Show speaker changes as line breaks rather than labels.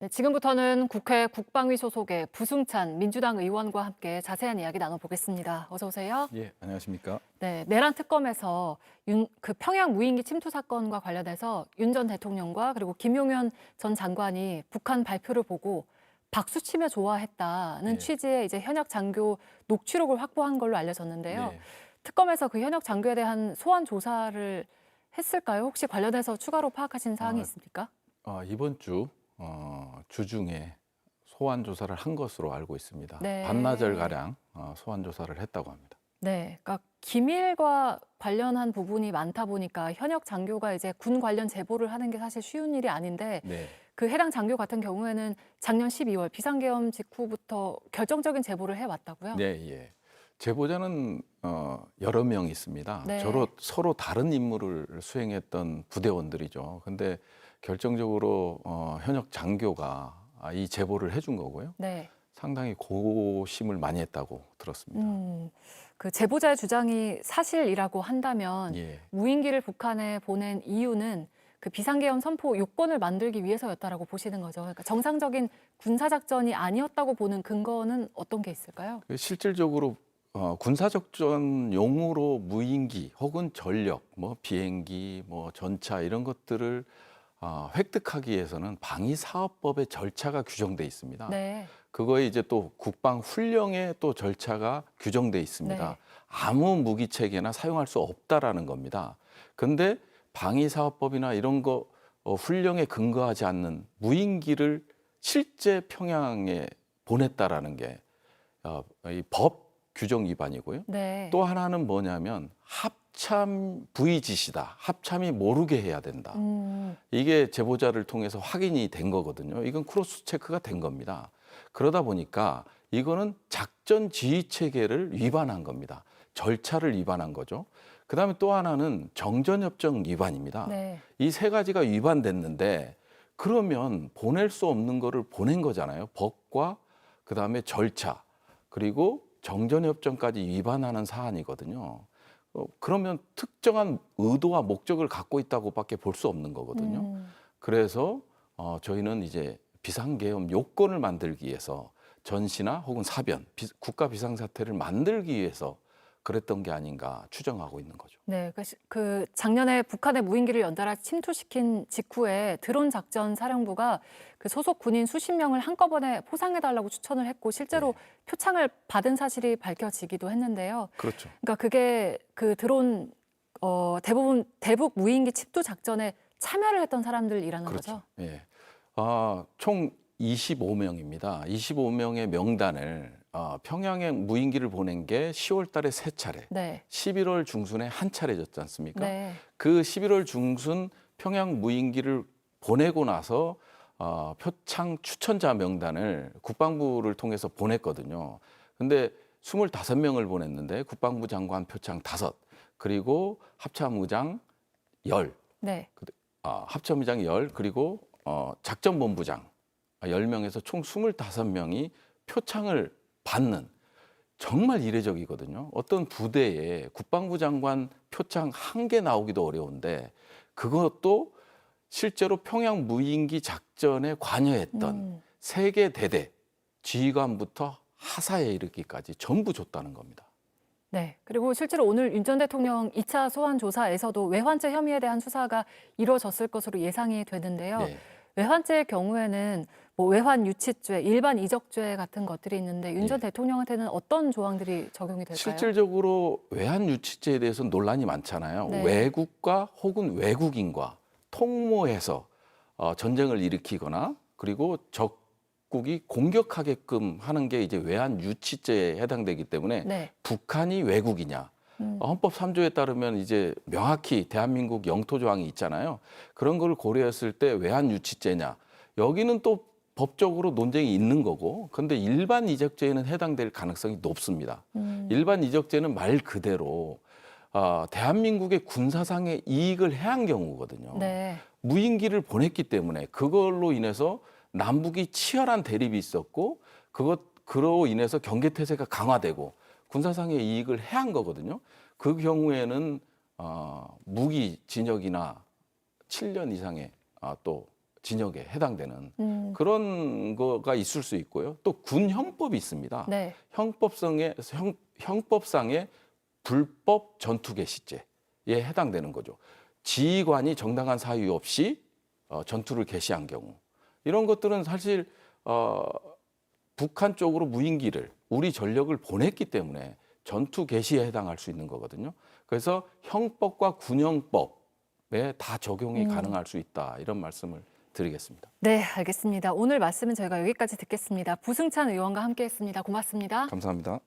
네, 지금부터는 국회 국방위 소속의 부승찬 민주당 의원과 함께 자세한 이야기 나눠보겠습니다. 어서 오세요.
예, 안녕하십니까?
네, 내란 특검에서 그 평양 무인기 침투 사건과 관련해서 윤 전 대통령과 그리고 김용현 전 장관이 북한 발표를 보고 박수치며 좋아했다는
예.
취지의 이제 현역 장교 녹취록을 확보한 걸로 알려졌는데요.
네.
특검에서 그 현역 장교에 대한 소환 조사를 했을까요? 혹시 관련해서 추가로 파악하신 사항이
아,
있습니까?
이번 주 주중에 소환 조사를 한 것으로 알고 있습니다. 반나절
네.
가량 소환 조사를 했다고 합니다.
네, 그러니까 기밀과 관련한 부분이 많다 보니까 현역 장교가 이제 군 관련 제보를 하는 게 사실 쉬운 일이 아닌데
네.
그 해당 장교 같은 경우에는 작년 12월 비상계엄 직후부터 결정적인 제보를 해왔다고요?
네, 예. 제보자는 여러 명 있습니다.
네.
서로 다른 임무를 수행했던 부대원들이죠. 근데 결정적으로 현역 장교가 이 제보를 해준 거고요.
네.
상당히 고심을 많이 했다고 들었습니다.
그 제보자의 주장이 사실이라고 한다면
예.
무인기를 북한에 보낸 이유는 그 비상계엄 선포 요건을 만들기 위해서였다라고 보시는 거죠. 그러니까 정상적인 군사작전이 아니었다고 보는 근거는 어떤 게 있을까요?
실질적으로 군사작전용으로 무인기 혹은 전력, 뭐 비행기, 뭐 전차 이런 것들을 획득하기 위해서는 방위사업법의 절차가 규정돼 있습니다.
네.
그거에 이제 또 국방훈령에 또 절차가 규정돼 있습니다.
네.
아무 무기 체계나 사용할 수 없다라는 겁니다. 근데 방위사업법이나 이런 거 훈령에 근거하지 않는 무인기를 실제 평양에 보냈다라는 게 이 법 규정 위반이고요.
네.
또 하나는 뭐냐면 합참 부의지시다. 합참이 모르게 해야 된다.
음.
이게 제보자를 통해서 확인이 된 거거든요. 이건 크로스 체크가 된 겁니다. 그러다 보니까 이거는 작전 지휘 체계를 위반한 겁니다. 절차를 위반한 거죠. 그다음에 또 하나는 정전협정 위반입니다.
네.
이 세 가지가 위반됐는데 그러면 보낼 수 없는 거를 보낸 거잖아요. 법과 그다음에 절차 그리고 정전협정까지 위반하는 사안이거든요. 그러면 특정한 의도와 목적을 갖고 있다고밖에 볼 수 없는 거거든요.
음.
그래서 저희는 이제 비상계엄 요건을 만들기 위해서 전시나 혹은 사변, 국가 비상사태를 만들기 위해서 그랬던 게 아닌가 추정하고 있는 거죠.
네, 그 작년에 북한의 무인기를 연달아 침투시킨 직후에 드론 작전 사령부가 그 소속 군인 수십 명을 한꺼번에 포상해달라고 추천을 했고 실제로
네.
표창을 받은 사실이 밝혀지기도 했는데요.
그렇죠.
그러니까 그게 그 드론 대부분 대북 무인기 침투 작전에 참여를 했던 사람들이라는
그렇죠.
거죠.
예. 총 25명입니다. 25명의 명단을 평양에 무인기를 보낸 게 10월 달에 세 차례,
네,
11월 중순에 한 차례였지 않습니까?
네,
그 11월 중순 평양 무인기를 보내고 나서 표창 추천자 명단을 국방부를 통해서 보냈거든요. 근데 25명을 보냈는데 국방부 장관 표창 5, 그리고 합참의장 10,
네.
합참의장 10, 그리고 작전본부장 10명에서 총 25명이 표창을 받는 정말 이례적이거든요. 어떤 부대에 국방부 장관 표창 한 개 나오기도 어려운데 그것도 실제로 평양 무인기 작전에 관여했던
음.
세계 대대 지휘관부터 하사에 이르기까지 전부 줬다는 겁니다.
네. 그리고 실제로 오늘 윤 전 대통령 2차 소환 조사에서도 외환죄 혐의에 대한 수사가 이루어졌을 것으로 예상이 되는데요.
네.
외환죄의 경우에는 뭐 외환 유치죄, 일반 이적죄 같은 것들이 있는데 윤 전
예.
대통령한테는 어떤 조항들이 적용이 될까요?
실질적으로 외환 유치죄에 대해서는 논란이 많잖아요.
네.
외국과 혹은 외국인과 통모해서 전쟁을 일으키거나 그리고 적국이 공격하게끔 하는 게 이제 외환 유치죄에 해당되기 때문에
네.
북한이 외국이냐. 헌법 3조에 따르면 이제 명확히 대한민국 영토 조항이 있잖아요. 그런 걸 고려했을 때 외환 유치죄냐. 여기는 또 법적으로 논쟁이 있는 거고, 근데 일반 이적죄에는 해당될 가능성이 높습니다. 일반 이적죄는 말 그대로 대한민국의 군사상의 이익을 해한 경우거든요.
네.
무인기를 보냈기 때문에 그걸로 인해서 남북이 치열한 대립이 있었고, 그로 인해서 경계태세가 강화되고 군사상의 이익을 해한 거거든요. 그 경우에는 무기 징역이나 7년 이상의 또 진역에 해당되는 그런 거가 있을 수 있고요. 또 군형법이 있습니다.
네.
형법상의 불법 전투 개시죄에 해당되는 거죠. 지휘관이 정당한 사유 없이 전투를 개시한 경우 이런 것들은 사실 북한 쪽으로 무인기를 우리 전력을 보냈기 때문에 전투 개시에 해당할 수 있는 거거든요. 그래서 형법과 군형법에 다 적용이 가능할 수 있다 이런 말씀을 드리겠습니다.
네, 알겠습니다. 오늘 말씀은 저희가 여기까지 듣겠습니다. 부승찬 의원과 함께했습니다. 고맙습니다.
감사합니다.